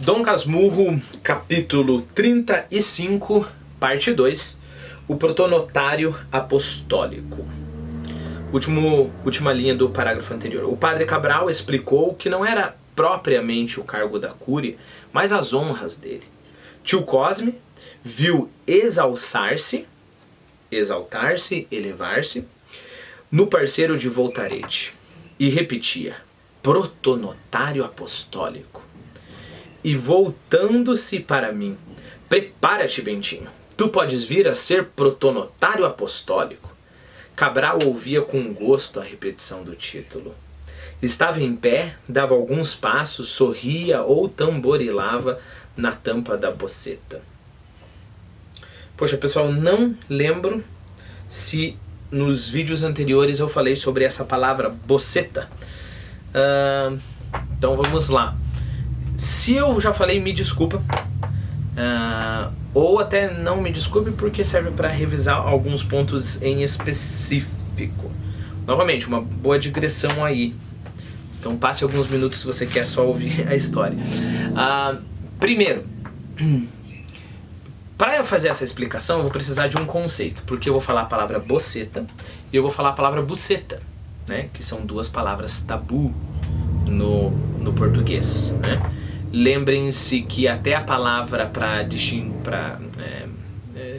Dom Casmurro, capítulo 35, parte 2, o protonotário apostólico. Última linha do parágrafo anterior. O padre Cabral explicou que não era propriamente o cargo da cúria, mas as honras dele. Tio Cosme viu exaltar-se, elevar-se, no parceiro de Voltarete, e repetia, protonotário apostólico. E voltando-se para mim, prepara-te, Bentinho, tu podes vir a ser protonotário apostólico. Cabral ouvia com gosto a repetição do título. Estava em pé, dava alguns passos, sorria ou tamborilava na tampa da boceta. Poxa, pessoal, não lembro se nos vídeos anteriores eu falei sobre essa palavra boceta. Então vamos lá. Se eu já falei, me desculpa. Ou até não me desculpe, porque serve para revisar alguns pontos em específico. Novamente, uma boa digressão aí. Então passe alguns minutos se você quer só ouvir a história. Primeiro, para eu fazer essa explicação, eu vou precisar de um conceito, porque eu vou falar a palavra boceta e eu vou falar a palavra buceta, né? Que são duas palavras tabu no português, né? Lembrem-se que até a palavra para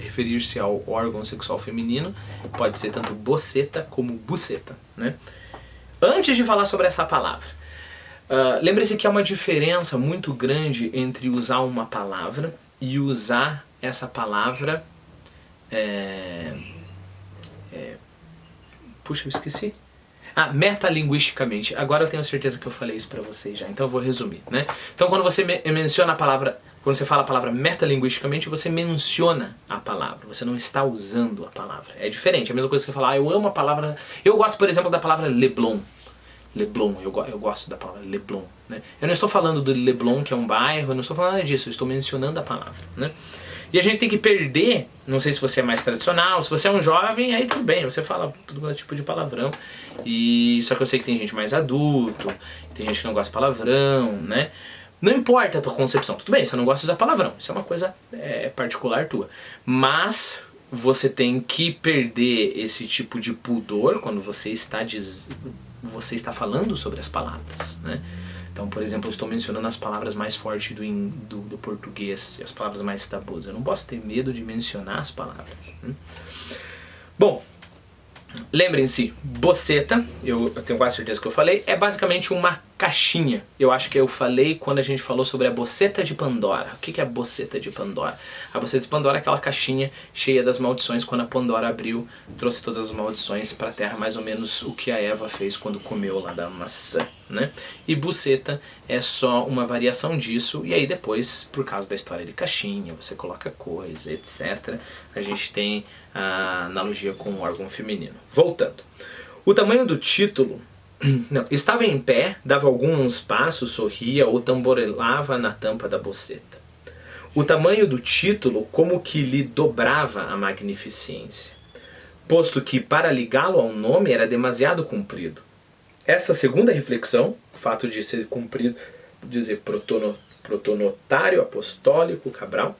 referir-se ao órgão sexual feminino pode ser tanto boceta como buceta, né? Antes de falar sobre essa palavra, lembre-se que há uma diferença muito grande entre usar uma palavra e usar essa palavra... Puxa, eu esqueci. Metalinguisticamente. Agora eu tenho certeza que eu falei isso pra vocês já, então eu vou resumir, né? Então quando você menciona a palavra, quando você fala a palavra metalinguisticamente, você menciona a palavra, você não está usando a palavra. É diferente, é a mesma coisa que você falar, eu amo a palavra... Eu gosto, por exemplo, da palavra Leblon. Leblon, eu gosto da palavra Leblon, né? Eu não estou falando do Leblon, que é um bairro, eu não estou falando nada disso, eu estou mencionando a palavra, né? E a gente tem que perder, não sei se você é mais tradicional, se você é um jovem, aí tudo bem, você fala todo tipo de palavrão. Só que eu sei que tem gente mais adulto, tem gente que não gosta de palavrão, né? Não importa a tua concepção, tudo bem, você não gosta de usar palavrão, isso é uma coisa particular tua. Mas você tem que perder esse tipo de pudor quando você está falando sobre as palavras, né? Então, por exemplo, eu estou mencionando as palavras mais fortes do português, as palavras mais tabus. Eu não posso ter medo de mencionar as palavras. Bom, lembrem-se, boceta, eu tenho quase certeza que eu falei, é basicamente uma caixinha. Eu acho que eu falei quando a gente falou sobre a boceta de Pandora. O que é a boceta de Pandora? A boceta de Pandora é aquela caixinha cheia das maldições. Quando a Pandora abriu, trouxe todas as maldições para a Terra, mais ou menos o que a Eva fez quando comeu lá da maçã, né? E buceta é só uma variação disso, e aí depois, por causa da história de caixinha, você coloca coisa, etc. A gente tem a analogia com o órgão feminino. Voltando. O tamanho do título... Não, estava em pé, dava alguns passos, sorria ou tamborilava na tampa da boceta. O tamanho do título como que lhe dobrava a magnificência, posto que para ligá-lo ao nome era demasiado comprido. Esta segunda reflexão, o fato de ser comprido, dizer protonotário apostólico Cabral,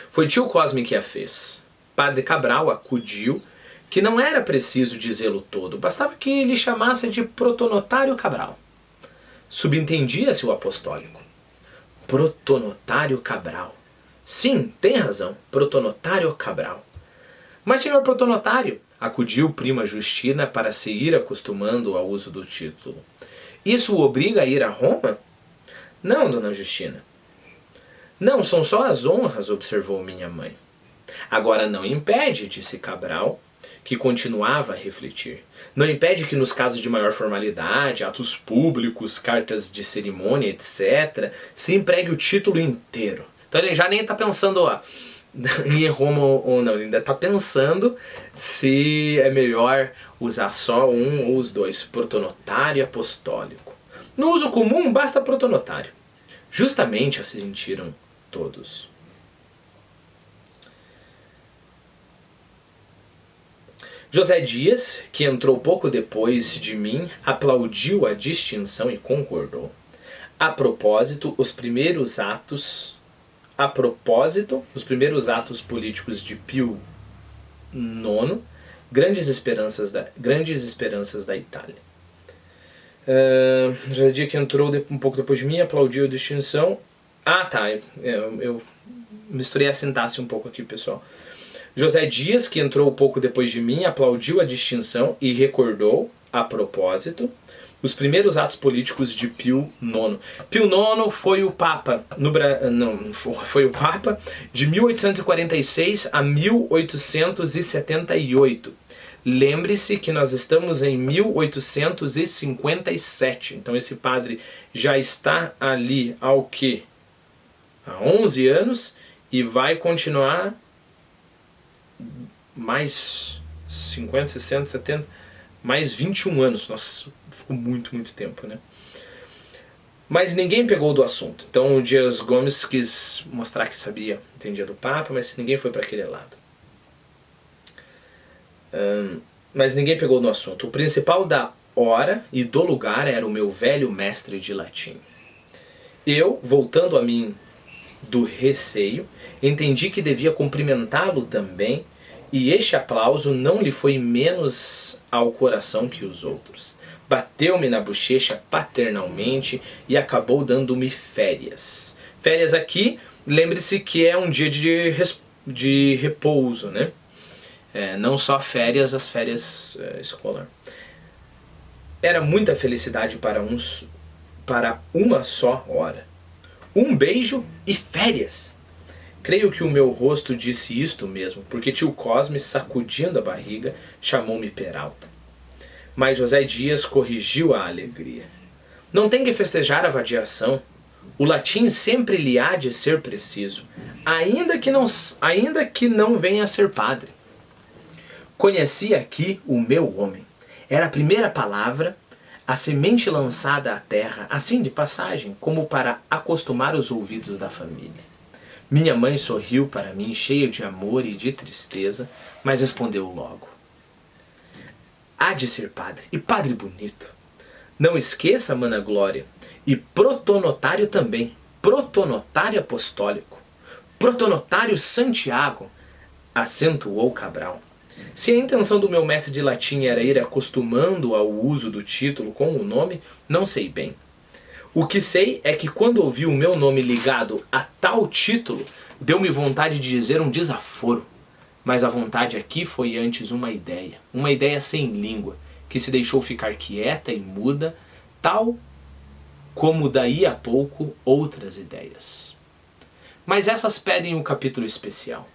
foi tio Cosme que a fez. Padre Cabral acudiu que não era preciso dizê-lo todo, bastava que lhe chamasse de protonotário Cabral. Subentendia-se o apostólico. Protonotário Cabral. Sim, tem razão, protonotário Cabral. Mas, senhor protonotário, acudiu prima Justina para se ir acostumando ao uso do título. Isso o obriga a ir a Roma? Não, dona Justina. Não, são só as honras, observou minha mãe. Agora não impede, disse Cabral, que continuava a refletir. Não impede que nos casos de maior formalidade, atos públicos, cartas de cerimônia, etc., se empregue o título inteiro. Então ele já nem está pensando em ir Roma ou não, ele ainda está pensando se é melhor usar só um ou os dois, protonotário e apostólico. No uso comum basta protonotário. Justamente assentiram todos. José Dias, que entrou pouco depois de mim, aplaudiu a distinção e concordou. A propósito, os primeiros atos políticos de Pio IX, grandes esperanças da Itália. José que entrou um pouco depois de mim, aplaudiu a distinção. Eu misturei a sintaxe um pouco aqui, pessoal. José Dias, que entrou um pouco depois de mim, aplaudiu a distinção e recordou, a propósito, os primeiros atos políticos de Pio IX. Pio IX foi o Papa, foi o Papa de 1846 a 1878. Lembre-se que nós estamos em 1857, então esse padre já está ali há 11 anos e vai continuar mais 50, 60, 70, mais 21 anos. Nossa, ficou muito tempo, né? Mas ninguém pegou do assunto. Então o Dias Gomes quis mostrar que entendia do Papa, mas ninguém foi para aquele lado. Mas ninguém pegou no assunto. O principal da hora e do lugar era o meu velho mestre de latim. Eu, voltando a mim do receio, entendi que devia cumprimentá-lo também, e este aplauso não lhe foi menos ao coração que os outros. Bateu-me na bochecha paternalmente e acabou dando-me férias. Férias aqui, lembre-se que é um dia de repouso, né? Não só férias, as férias escolar. Era muita felicidade para uma só hora. Um beijo e férias. Creio que o meu rosto disse isto mesmo, porque tio Cosme, sacudindo a barriga, chamou-me Peralta. Mas José Dias corrigiu a alegria. Não tem que festejar a vadiação. O latim sempre lhe há de ser preciso, ainda que não venha a ser padre. Conheci aqui o meu homem. Era a primeira palavra, a semente lançada à terra, assim de passagem, como para acostumar os ouvidos da família. Minha mãe sorriu para mim, cheia de amor e de tristeza, mas respondeu logo: há de ser padre, e padre bonito. Não esqueça, mana Glória, e protonotário também, protonotário apostólico, protonotário Santiago, acentuou Cabral. Se a intenção do meu mestre de latim era ir acostumando ao uso do título com o nome, não sei bem. O que sei é que quando ouvi o meu nome ligado a tal título, deu-me vontade de dizer um desaforo. Mas a vontade aqui foi antes uma ideia sem língua, que se deixou ficar quieta e muda, tal como daí a pouco outras ideias. Mas essas pedem um capítulo especial.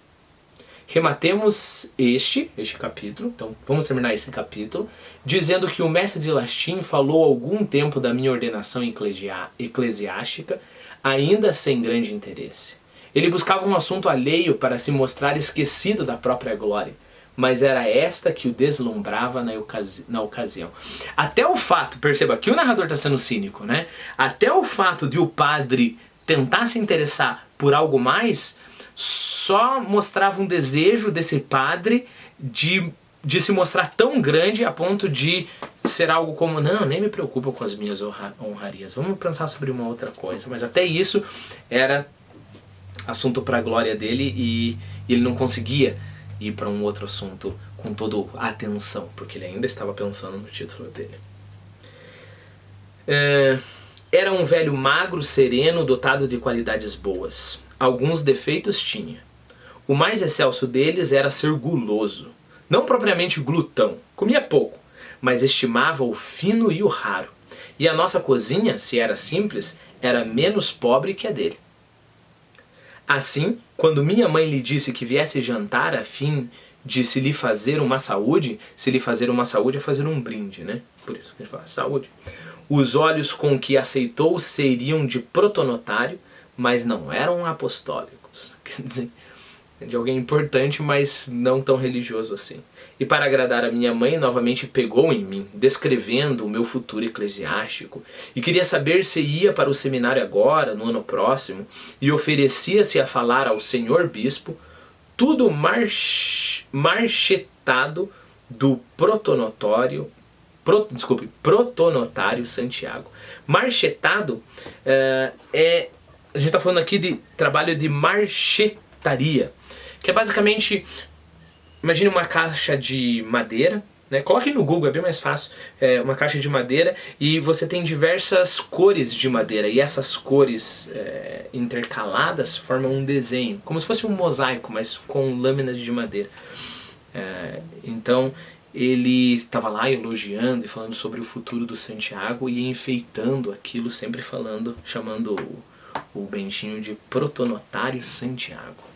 Rematemos este capítulo, então vamos terminar esse capítulo, dizendo que o mestre de latim falou algum tempo da minha ordenação eclesiástica, ainda sem grande interesse. Ele buscava um assunto alheio para se mostrar esquecido da própria glória, mas era esta que o deslumbrava na ocasião. Até o fato, perceba, aqui o narrador está sendo cínico, né? Até o fato de o padre tentar se interessar por algo mais, só mostrava um desejo desse padre de se mostrar tão grande a ponto de ser algo como, não, nem me preocupo com as minhas honrarias, vamos pensar sobre uma outra coisa. Mas até isso era assunto para a glória dele e ele não conseguia ir para um outro assunto com toda a atenção, porque ele ainda estava pensando no título dele. Era um velho magro, sereno, dotado de qualidades boas. Alguns defeitos tinha. O mais excelso deles era ser guloso. Não propriamente glutão, comia pouco, mas estimava o fino e o raro. E a nossa cozinha, se era simples, era menos pobre que a dele. Assim, quando minha mãe lhe disse que viesse jantar a fim de se lhe fazer uma saúde é fazer um brinde, né? Por isso que a gente fala saúde. Os olhos com que aceitou seriam de protonotário, mas não eram apostólicos. Quer dizer, de alguém importante, mas não tão religioso assim. E para agradar a minha mãe, novamente pegou em mim, descrevendo o meu futuro eclesiástico, e queria saber se ia para o seminário agora, no ano próximo, e oferecia-se a falar ao senhor bispo, tudo marchetado do protonotário protonotário Santiago. Marchetado a gente está falando aqui de trabalho de marchetaria, que é basicamente, imagine uma caixa de madeira, né? Coloque no Google, é bem mais fácil, uma caixa de madeira e você tem diversas cores de madeira e essas cores intercaladas formam um desenho, como se fosse um mosaico, mas com lâminas de madeira. Então ele estava lá elogiando e falando sobre o futuro do Santiago e enfeitando aquilo, sempre chamando o Bentinho de protonotário Santiago.